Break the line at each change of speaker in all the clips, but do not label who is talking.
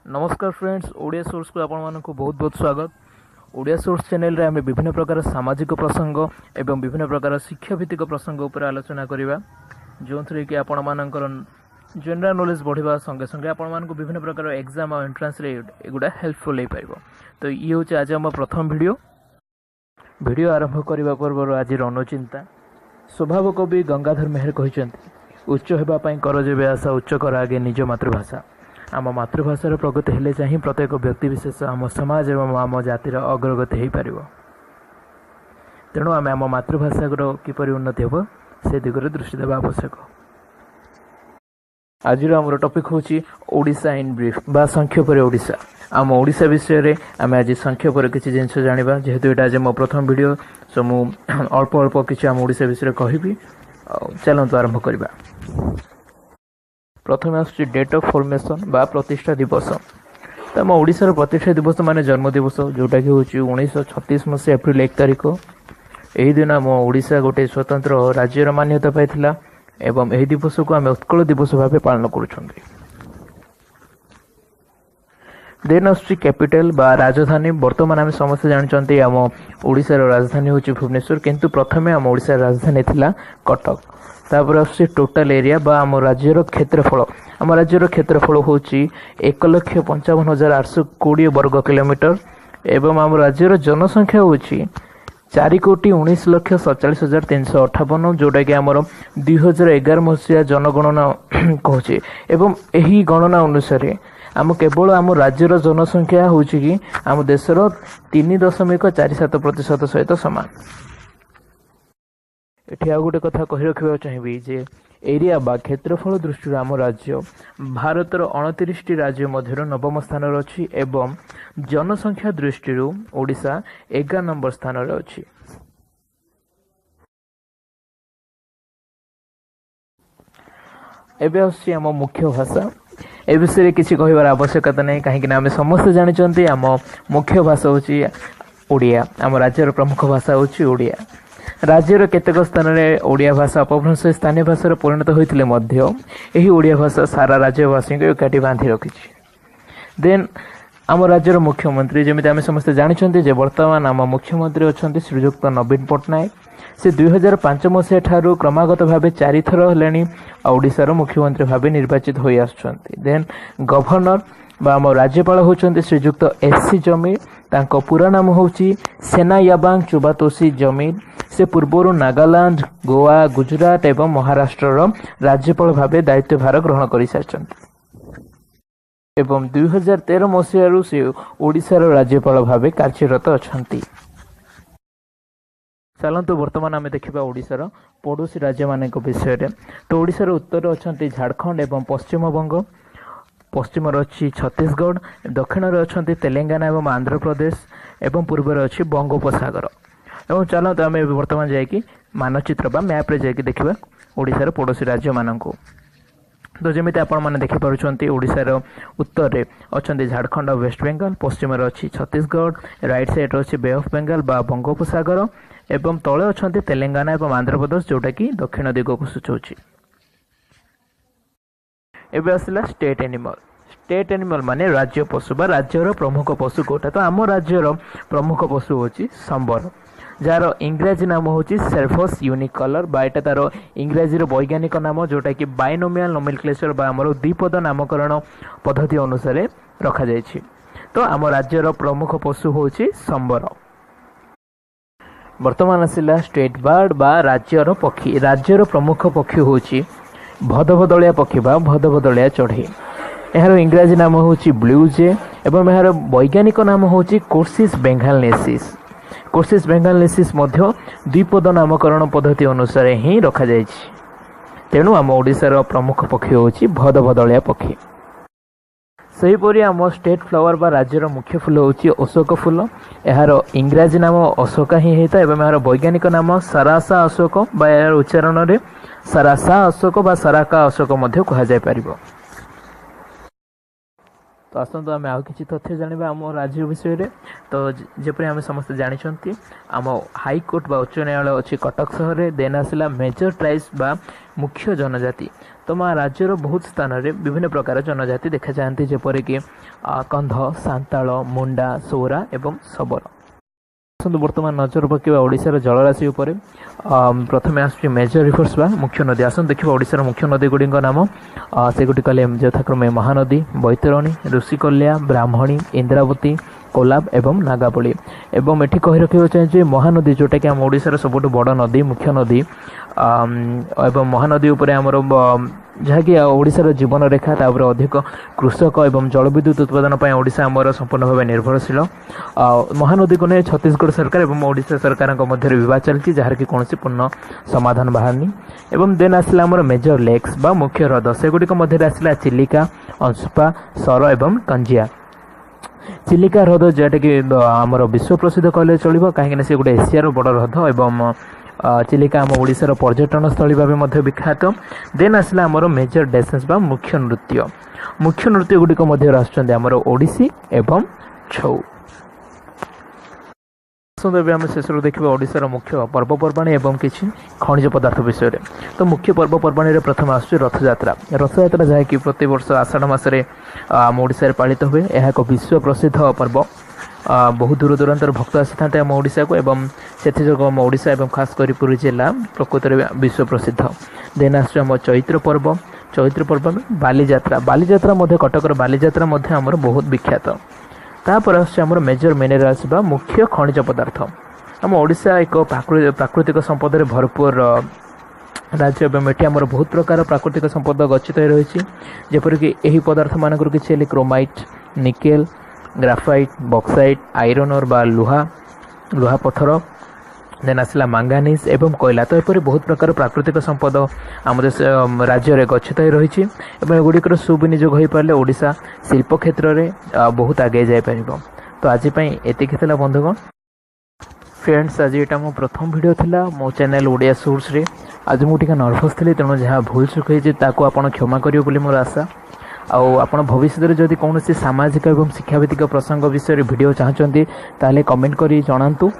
नमस्कार friends, Odia source को आपण मानक बहुत बहुत स्वागत। ओडिया सोर्स चैनल रे आमे विभिन्न प्रकार सामाजिक प्रसंग एवं विभिन्न प्रकार शिक्षा भित्तिक प्रसंग उपर आलोचना करिबा, जो थ्रे कि आपण मानकर जनरल नॉलेज बढ़िबा संगे संगे आपण मानक विभिन्न प्रकार एग्जाम और एंट्रेंस रे एगुडा हेल्पफुल हे पाइबो। तो ये होचे आज हम प्रथम वीडियो आरंभ करबा पूर्व आज अनुचिंता स्वभाव कवि गंगाधर मेहर कहिसेंती, उच्च हेबा पई कर जेबे आशा उच्च कर आगे निज मातृभाषा। आम मातृभाषार प्रगति हेले चाहे प्रत्येक व्यक्तिशेष आम समाज एवं आम जातिर अग्रगति हो पार। तेणु आम आम मातृभाषा किपर उन्नति हम से दिगरे दृष्टि देवा आवश्यक। आज आम टॉपिक हूँ ओडिशा इन ब्रीफ बा संक्षेप ओडिशा। आम ओडिशा विषय रे आम आज संक्षेप किसी जिन जाना, जेहेतु यहाँ आज मो प्रथम वीडियो सो मु अल्प अल्प किसी आम ओडिशा विषय कहबी। चलतु आरंभ करवा। प्रथम आसुची डेट ऑफ फॉर्मेशन बा प्रतिष्ठा दिवस। तो आम ओडिशार प्रतिष्ठा दिवस माने जन्म दिवस, जोटा कि हूँ 1936 मसीह एप्रिल 1 तारिख। यही दिन आम ओडिशा गोटे स्वतंत्र राज्यर मान्यता पाइथिला एवं यही दिवस को आम उत्कल दिवस भाव पालन करुछंती। देन आसुची कैपिटल बा राजधानी। वर्तमान आम समस्त जानते आम ओडिशार राजधानी हूँ भुवनेश्वर, किंतु प्रथमे आम ओडिशार राजधानी थिला कटक। तापर आसुची टोटाल एरिया बा आम राज्यर क्षेत्रफल। आम राज्यर क्षेत्रफल हूँ 1,55,820 वर्ग किलोमीटर एवं आम राज्यर जनसंख्या हूँ 4,19,47,358, जोटा कि आमर 2011 मसीहा जनगणना कहूँ। एवं यही गणना अनुसार आम केवल आम राज्यर जनसंख्या हूँ कि आम देशर 3.47% सहित सामान। एठी आ गोटे कथा कहि रखिबा चाहिबी जे एरिया बा क्षेत्रफल दृष्टि आम राज्य भारतर 29टी राज्य मध्य नवम स्थान अच्छी एवं जनसंख्या दृष्टि ओडिशा 11 नंबर स्थान अच्छी। एबे आसी आम मुख्य भाषा। ए विषय किसी कहबार आवश्यकता नहीं, कहीं आम समस्त जानते आम मुख्य भाषा हूँ ओडिया। आम राज्यर प्रमुख भाषा हूँ ओडिया। राज्यर केतेक स्थान में ओडिया भाषा अपभ्रंश स्थानीय भाषा परिणत होते यही ओडिया भाषा सारा राज्यवासी को एकाठी बांधि रखी। देन आम राज्यर मुख्यमंत्री जमी आम समस्त जानते वर्तमान आम मुख्यमंत्री अच्छा श्रीजुक्त नवीन पट्टनायक। से 2005 मसीहा ठारू क्रमागत भाव 4 थर हेले ओडिशार मुख्यमंत्री भाव निर्वाचित हो आसुछंती। देन गवर्नर बा आम राज्यपाल होचंती श्रीजुक्त एससी जमीर। तांको पूरा नाम होची सेनायाबांग चुबातोसी जमीर। से पूर्वर नागालैंड, गोवा, गुजरात एवं महाराष्ट्र राज्यपाल भाव दायित्व भार ग्रहण कर सारिछंती एवं 2013 मसीह से ओडिशार राज्यपाल भाव कार्यरत अछंती। चलतु वर्तमान आम देखा ओडिशार पड़ोसी राज्य मान विषय में। तो ओडिशार उत्तर अच्छा झारखंड एवं पश्चिम बंग, पश्चिम अच्छी छत्तीसगढ़, दक्षिण अच्छा तेलंगाना एवं आंध्र प्रदेश एवं पूर्व अच्छी बंगोपसागर। एवं चलते आम वर्तमान जाकि मानचित्र बा मैप रे जाकि देखा ओडिशार पड़ोसी राज्य मान को। तो जमी आपण मैंने देखिपुं ओडिशार उत्तर में अच्छा झारखंड और वेस्ट बेंगल, पश्चिम अच्छी छत्तीसगढ़, राइट साइड अच्छी बे ऑफ बेंगल बा बंगोपसागर एवं तले अच्छा तेलंगाना एवं आंध्र प्रदेश, जोटा कि दक्षिण दिग को सूचाऊँ। एबे आसला स्टेट एनिमल। स्टेट एनिमल माने राज्य पशु बा राज्यर प्रमुख पशु कोटा। तो आम राज्यर प्रमुख पशु होची संबर, जार इंग्राजी नाम होची सेल्फस यूनिकलर बा एटा तार इंग्राजी वैज्ञानिक नाम, जोटा कि बाइनोमियल नोमेनक्लेचर बा आमर द्विपद नामकरण पद्धति अनुसार रखा जायछि। तो आम राज्यर प्रमुख पशु होची संबर। वर्तमान आसला स्टेट बर्ड बा राज्यर पक्षी। राज्यर प्रमुख पक्षी होची भदभदलिया पक्षी बा भदभदलिया चढ़ई। यार इंग्राजी नाम होची ब्लू जे एवं यार वैज्ञानिक नाम होची कोर्सिस बेंगालनेसिस। कोर्सिस बेंगालनेसिस मध्य द्विपद नामकरण पद्धति अनुसार ही रखा जायछि। तेणु आम ओडिशार प्रमुख पक्षी होची भदभदलिया पक्षी। सेहीपरि आम स्टेट फ्लावर बा राज्यर मुख्य फूल होची अशोक फूल। यार इंग्राजी नाम अशोका ही होता एवं यार वैज्ञानिक नाम सरासा अशोक बा यार उच्चारण रे सरासा अशोक बा सराका अशोक मध्य कहा जाय परिबो। तो तो आसतु आम आउ कि तथ्य जाना आम राज्य विषय में। तो जपरी आम समस्ते जानते आम हाईकोर्ट बा उच्च न्यायालय अच्छी कटक सहर में। देन आसला मेजर ट्राइब्स बा मुख्य जनजाति। तो माँ राज्यर बहुत स्थान में विभिन्न प्रकार जनजाति देखा जाती जेपरिक कंध, सांताल, मुंडा, सौरा एवं शबर। बर्तमान नजर पकड़ा ओडिशार जलराशि उपर। प्रथम आस मेजर रिभर्स बा मुख्य नदी। आसन देखा ओडिशार मुख्य नदी गुड़ी नाम सेगुटी कले यथाक्रमे महानदी, बैतरणी, ऋषिकल्या, ब्राह्मणी, इंद्रावती, कोलाब एवं नागावली। एवं एठी कहि रखिबा चाहिए महानदी जोटा कि आम ओडिशार सबुठ बड़ नदी, मुख्य नदी एवं महानदी उपर आमर जहाँकि ओडिशार जीवन रेखा तापर अधिक कृषक एवं जलविद्युत उत्पादन पर ओडिशा आमर संपूर्ण भाव निर्भरशील। महानदी को नहीं छत्तीसगढ़ सरकार एवं ओडिशा सरकार मध्य विवाद चलती जहाँ कि कौन पूर्ण समाधान बाहरनी। एवं देन आसला आमर मेजर लेक्स बा मुख्य ह्रद सेगुड़ी मध्य आसला चिलिका, अंशुपा, सर एवं कंजिया। चिलिका ह्रद जोटा कि आमर विश्व प्रसिद्ध कहले चलो कहीं से गोटे एशियार बड़ ह्रद एवं चिलिका आम ओडिशार पर्यटन स्थली भाव विख्यात। देन आसला आमर मेजर डेसेंस बा मुख्य नृत्य गुड़िक आसुच्चंदी आमर ओडिसी एवं छौ। आम शेष देखा ओडिशार मुख्य पर्वपर्वाणी एवं किसी खनिज पदार्थ विषय में। तो मुख्य पर्वपर्वाणी प्रथम आसुच्ची रथयात्रा। रथयात्रा जहाँकि प्रति वर्ष आषाढ़ मासरे आम ओडिशा पालित हुए। यह एक विश्व प्रसिद्ध पर्व। बहुत दूर दूरांतर भक्त आसी था आम ओडिशा को एवं से आम ओडिशा एवं खासकर पुरी जिला प्रकृत में विश्व प्रसिद्ध। देन आस चैत्र पर्व। चैत्र पर्व में बालीजात्रा। बालीजात्रा कटकर बालीजात्रा आमर बहुत विख्यात। तापर आमर मेजर मिनेराल्स बा मुख्य खनिज पदार्थ। आम ओडिशा एक प्राकृतिक संपद भरपूर राज्य एवं ये आमर बहुत प्रकार प्राकृतिक संपद गच्छित रही। जेपरिक यही पदार्थ मानक किसी chromite, nickel, graphite, bauxite, iron और बा लुहा पत्थर। देन आसला मांगानीज एवं कोयला। तो यपरी बहुत प्रकार प्राकृतिक संपद आम देश राज्य में गच्छित रही। एगुड़िकर सुविनियोग हो पारे ओडिशा शिल्प क्षेत्र में बहुत आगे जापर। तो आज एतिक बंधुगण फ्रेंड्स, आज यहाँ मो प्रथम वीडियो थिला मो चैनल ओडिया सोर्स रे। आज मुझे नर्भस थी तेणु जहाँ भूल चुक आपड़ क्षमा करेंगे मोर आशा। आपण भविष्य में जदि कौन सामाजिक और शिक्षाभित्तिक प्रसंग विषय वीडियो चाहते ताले कमेंट करी जनातु।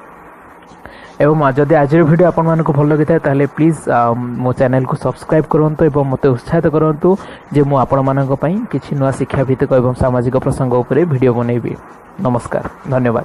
एवं जदि आज वीडियो आपण मानक भल लगी था प्लीज मो चैनल को सब्सक्राइब करंतु एवं मते उत्साहित करंतु जे मु आपण मानक पई किछि नुआ शिक्षाभित्तिक एवं सामाजिक प्रसंग उपरे वीडियो बनैबी। नमस्कार, धन्यवाद।